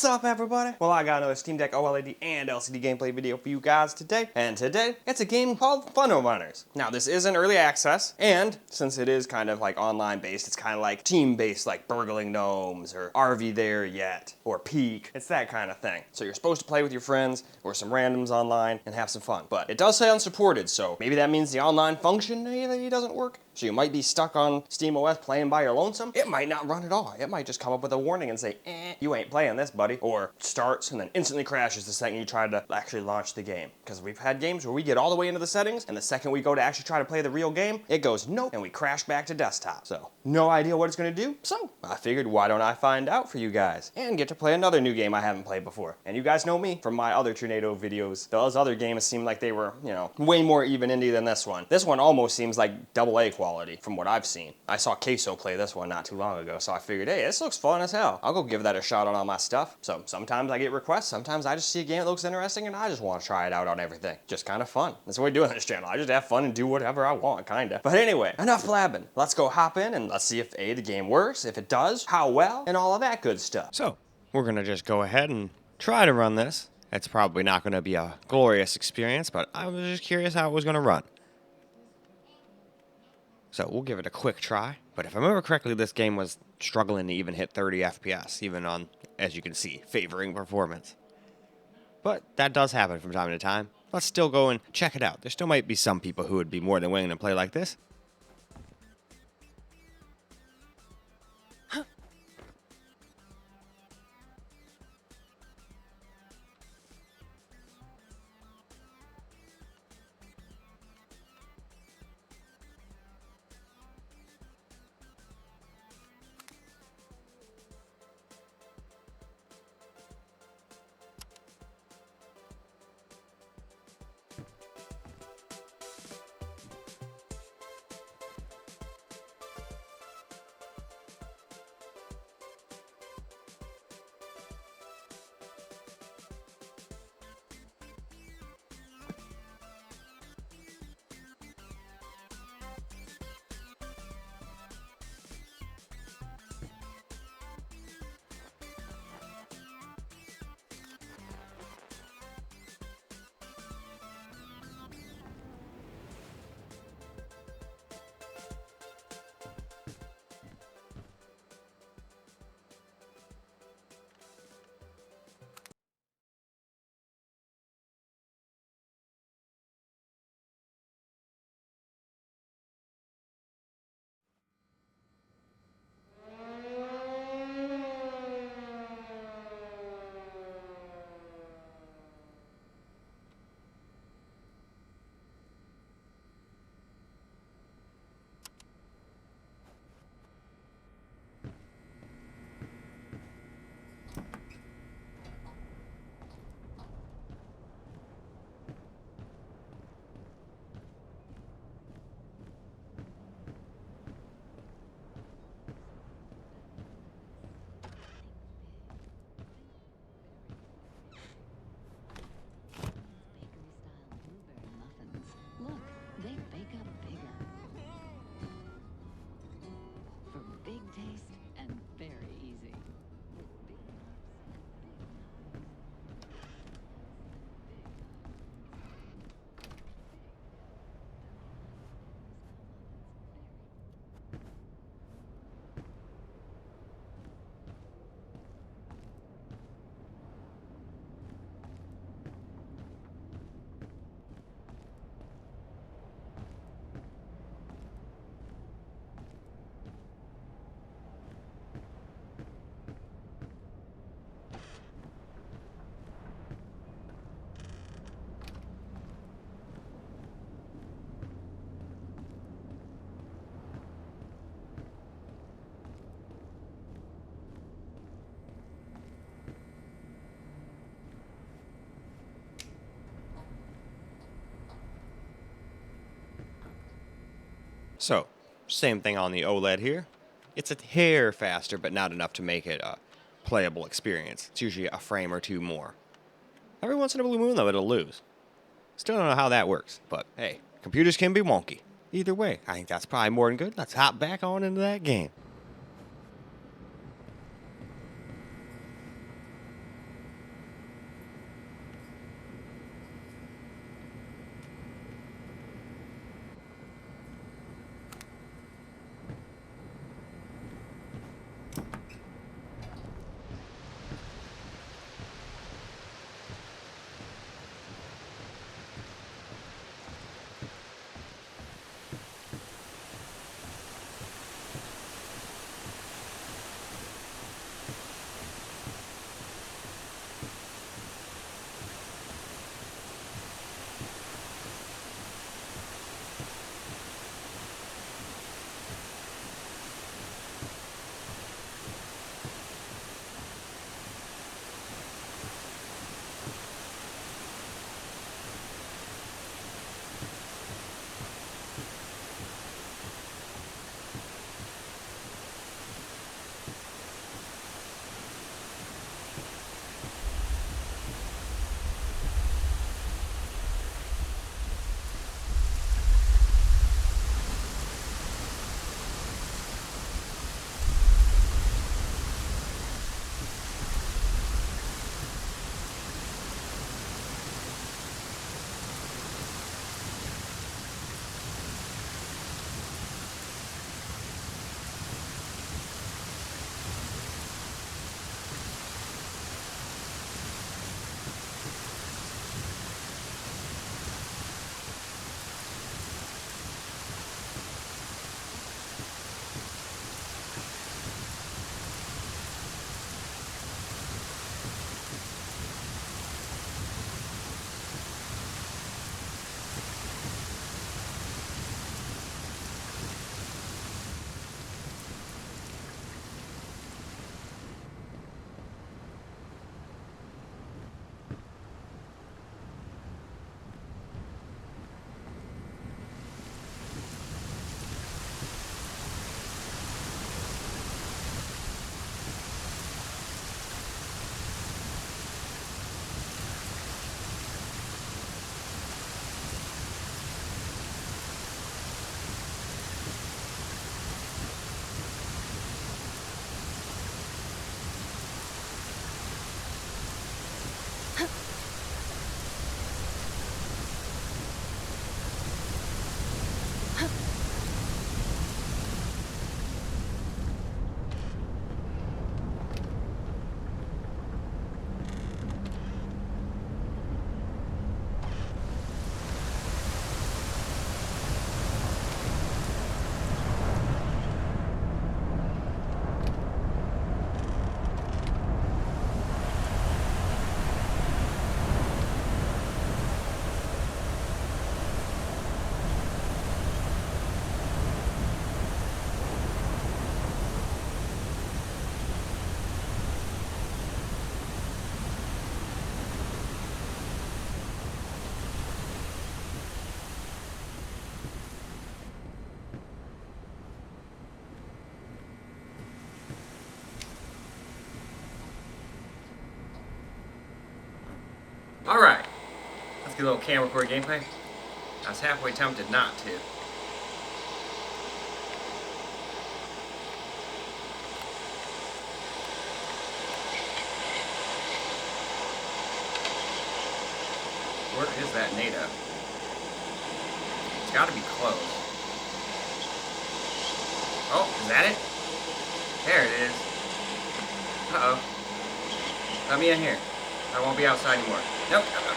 What's up, everybody? Well, I got another Steam Deck OLED and LCD gameplay video for you guys today, and today it's a game called Funnel Runners. Now, this is an early access, and since it is kind of like online based, it's kind of like team based, like Burgling Gnomes or Are We There Yet or Peak. It's that kind of thing. So you're supposed to play with your friends or some randoms online and have some fun. But it does say unsupported, so maybe that means the online functionality doesn't work. So you might be stuck on SteamOS playing by your lonesome. It might not run at all. It might just come up with a warning and say, you ain't playing this, buddy. Or starts and then instantly crashes the second you try to actually launch the game. Because we've had games where we get all the way into the settings, and the second we go to actually try to play the real game, it goes nope, and we crash back to desktop. So, no idea what it's gonna do. So, I figured, why don't I find out for you guys? And get to play another new game I haven't played before. And you guys know me from my other Tornado videos. Those other games seemed like they were, way more even indie than this one. This one almost seems like AA quality from what I've seen. I saw Queso play this one not too long ago, so I figured, hey, this looks fun as hell. I'll go give that a shot on all my stuff. So sometimes I get requests, sometimes I just see a game that looks interesting and I just want to try it out on everything. Just kind of fun. That's what we do on this channel. I just have fun and do whatever I want, kinda. But anyway, enough blabbing. Let's go hop in and let's see if A, the game works, if it does, how well, and all of that good stuff. So, we're gonna just go ahead and try to run this. It's probably not gonna be a glorious experience, but I was just curious how it was gonna run. So we'll give it a quick try. But if I remember correctly, this game was struggling to even hit 30 FPS, even on, as you can see, favoring performance. But that does happen from time to time. Let's still go and check it out. There still might be some people who would be more than willing to play like this. So, same thing on the OLED here. It's a hair faster, but not enough to make it a playable experience. It's usually a frame or two more. Every once in a blue moon, though, it'll lose. Still don't know how that works, but hey, computers can be wonky. Either way, I think that's probably more than good. Let's hop back on into that game. do a little camera record gameplay? I was halfway tempted not to. Where is that NATO? It's gotta be close. Oh, is that it? There it is. Uh-oh. Let me in here. I won't be outside anymore. Nope, no.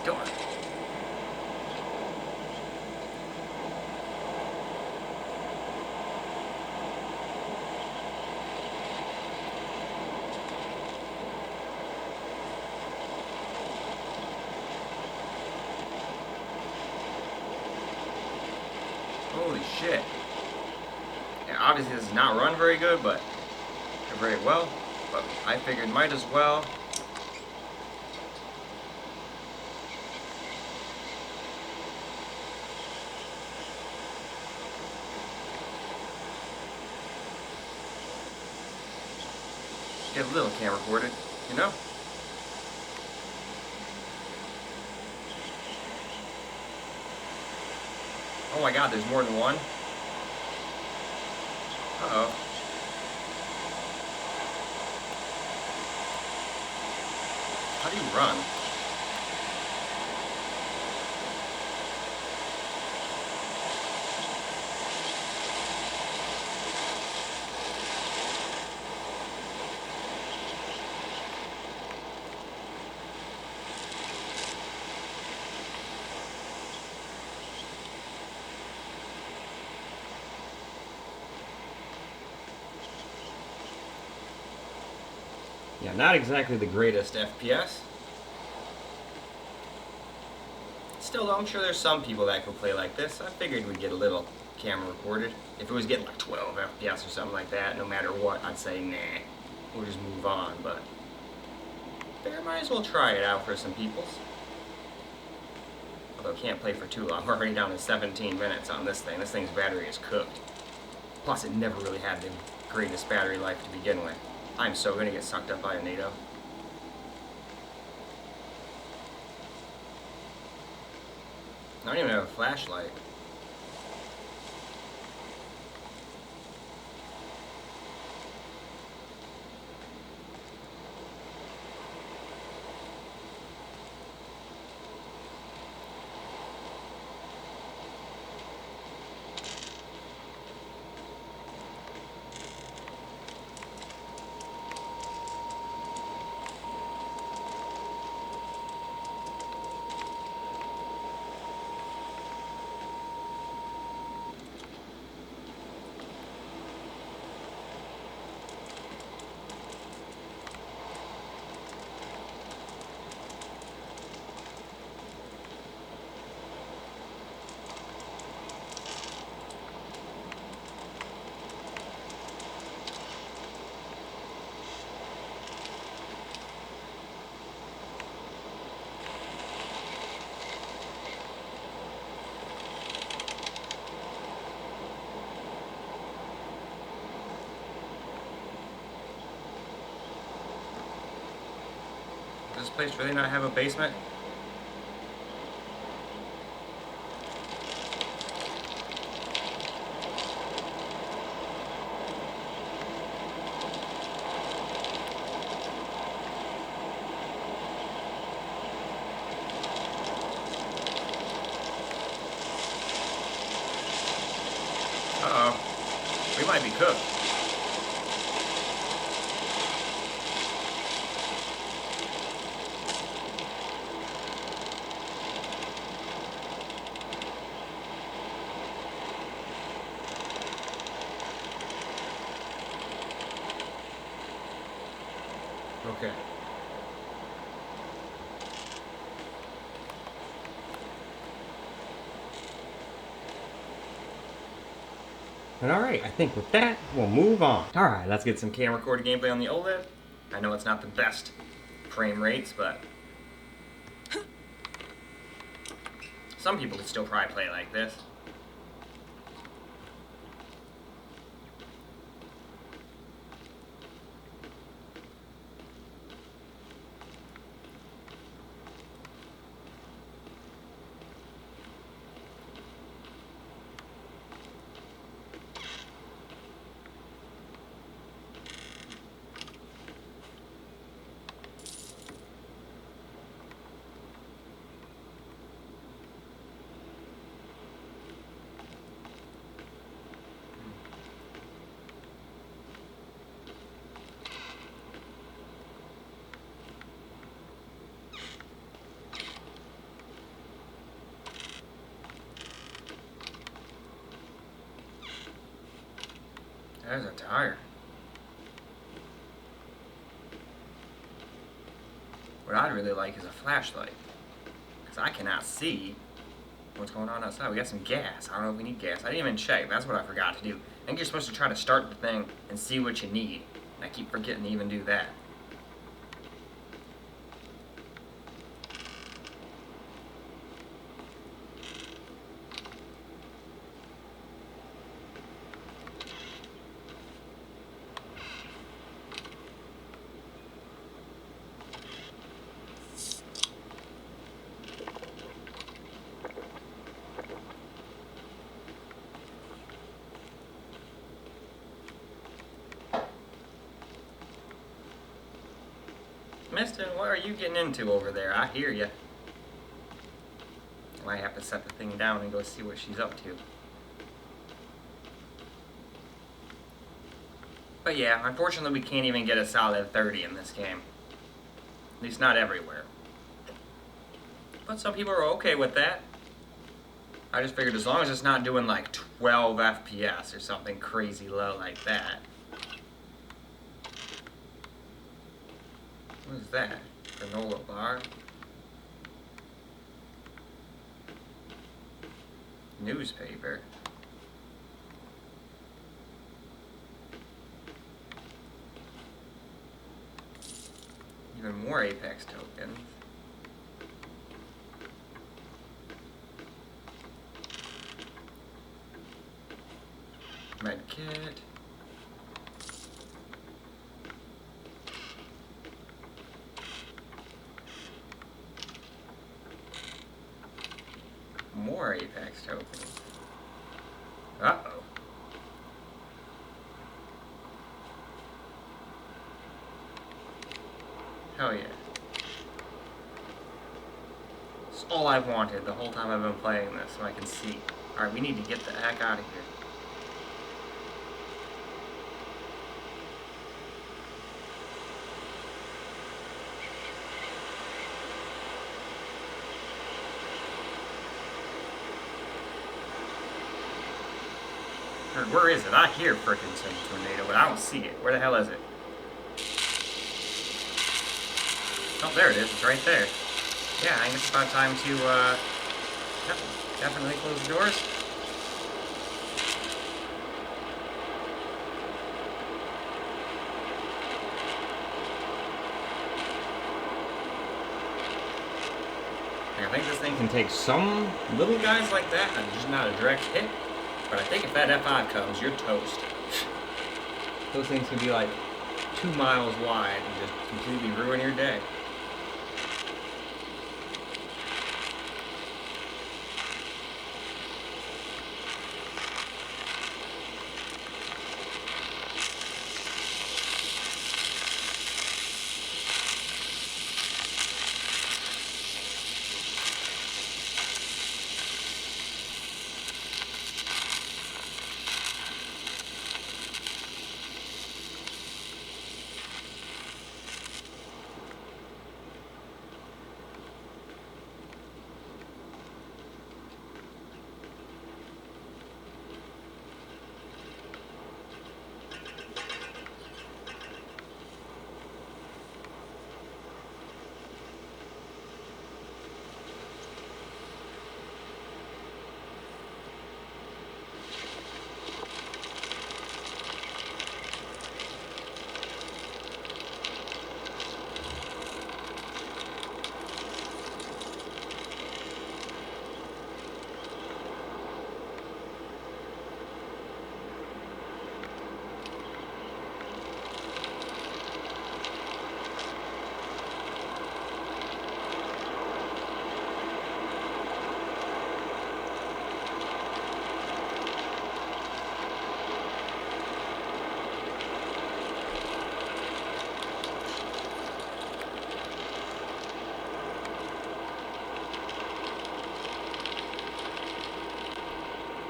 Come on. Holy shit. Yeah, obviously this does not run very good, but very well. But I figured might as well. Get a little camera recorded, you know? Oh my god, there's more than one? Uh-oh. How do you run? Yeah, not exactly the greatest FPS. Still though, I'm sure there's some people that could play like this. I figured we'd get a little camera recorded. If it was getting like 12 FPS or something like that, no matter what, I'd say nah, we'll just move on, but I might as well try it out for some peoples. Although I can't play for too long. We're already down to 17 minutes on this thing. This thing's battery is cooked. Plus it never really had the greatest battery life to begin with. I'm so gonna get sucked up by a NATO. I don't even have a flashlight. Does this place really not have a basement? Uh-oh. We might be cooked. Okay. And alright, I think with that, we'll move on. Alright, let's get some camera recorded gameplay on the OLED. I know it's not the best frame rates, but some people could still probably play like this. There's a tire. What I'd really like is a flashlight, because I cannot see what's going on outside. We got some gas. I don't know if we need gas. I didn't even check. That's what I forgot to do. I think you're supposed to try to start the thing and see what you need. And I keep forgetting to even do that. Mister, what are you getting into over there? I hear you. I might have to set the thing down and go see what she's up to. But yeah, unfortunately we can't even get a solid 30 in this game. At least not everywhere. But some people are okay with that. I just figured as long as it's not doing like 12 FPS or something crazy low like that. What is that? Granola bar? Newspaper? Even more Apex tokens. Medkit. More Apex tokens. Uh-oh. Hell yeah. It's all I've wanted the whole time I've been playing this, so I can see. Alright, we need to get the heck out of here. Where is it? I hear frickin' some tornado, but I don't see it. Where the hell is it? Oh, there it is. It's right there. Yeah, I think it's about time to, definitely close the doors. I think this thing can take some little guys like that, and just not a direct hit. But I think if that F5 comes, you're toast. Those things can be like 2 miles wide and just completely ruin your day.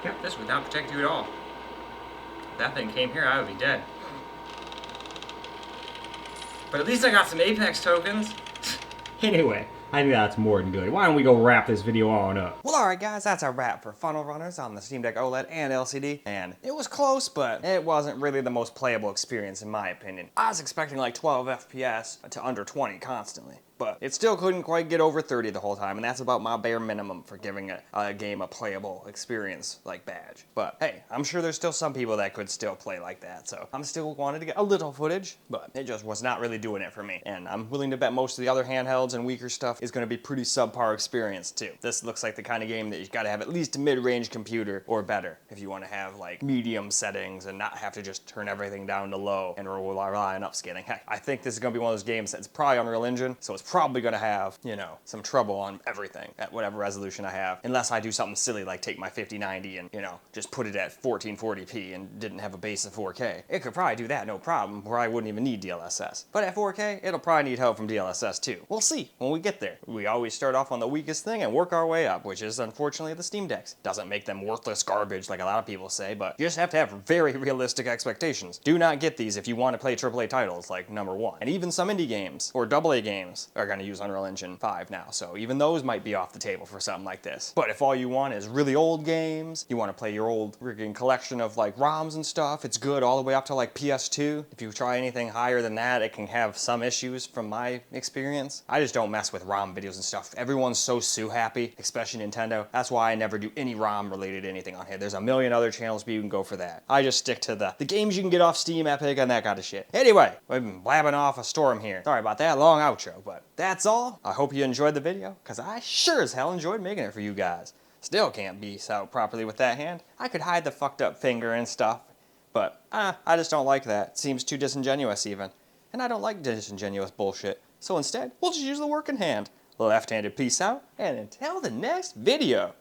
Yep, this would not protect you at all. If that thing came here, I would be dead. But at least I got some Apex tokens. Anyway, I think that's more than good. Why don't we go wrap this video on up? Well, alright guys, that's a wrap for Funnel Runners on the Steam Deck OLED and LCD, and it was close, but it wasn't really the most playable experience in my opinion. I was expecting like 12 FPS to under 20 constantly, but it still couldn't quite get over 30 the whole time, and that's about my bare minimum for giving a game a playable experience like Badge. But hey, I'm sure there's still some people that could still play like that, so I'm still wanted to get a little footage, but it just was not really doing it for me. And I'm willing to bet most of the other handhelds and weaker stuff is going to be pretty subpar experience too. This looks like the kind of game that you gotta have at least a mid-range computer or better if you want to have like medium settings and not have to just turn everything down to low and rely on upscaling. Heck, I think this is going to be one of those games that's probably Unreal Engine, so it's probably going to have, you know, some trouble on everything at whatever resolution I have, unless I do something silly like take my 5090 and, you know, just put it at 1440p and didn't have a base of 4K. It could probably do that, no problem, where I wouldn't even need DLSS. But at 4K, it'll probably need help from DLSS too. We'll see when we get there. We always start off on the weakest thing and work our way up, which is unfortunately the Steam Decks. Doesn't make them worthless garbage like a lot of people say, but you just have to have very realistic expectations. Do not get these if you want to play AAA titles like number one. And even some indie games or AA games are going to use Unreal Engine 5 now, so even those might be off the table for something like this. But if all you want is really old games, you want to play your old freaking collection of like ROMs and stuff, it's good all the way up to like PS2. If you try anything higher than that, it can have some issues from my experience. I just don't mess with ROM videos and stuff. Everyone's so sue happy, especially Nintendo. That's why I never do any ROM related anything on here. There's a million other channels, but you can go for that. I just stick to the games you can get off Steam, Epic, and that kind of shit. Anyway, I've been blabbing off a storm here. Sorry about that long outro, but that's all. I hope you enjoyed the video, because I sure as hell enjoyed making it for you guys. Still can't beast out properly with that hand. I could hide the fucked up finger and stuff, but I just don't like that. It seems too disingenuous even. And I don't like disingenuous bullshit. So instead, we'll just use the working hand. Left-handed peace out, and until the next video.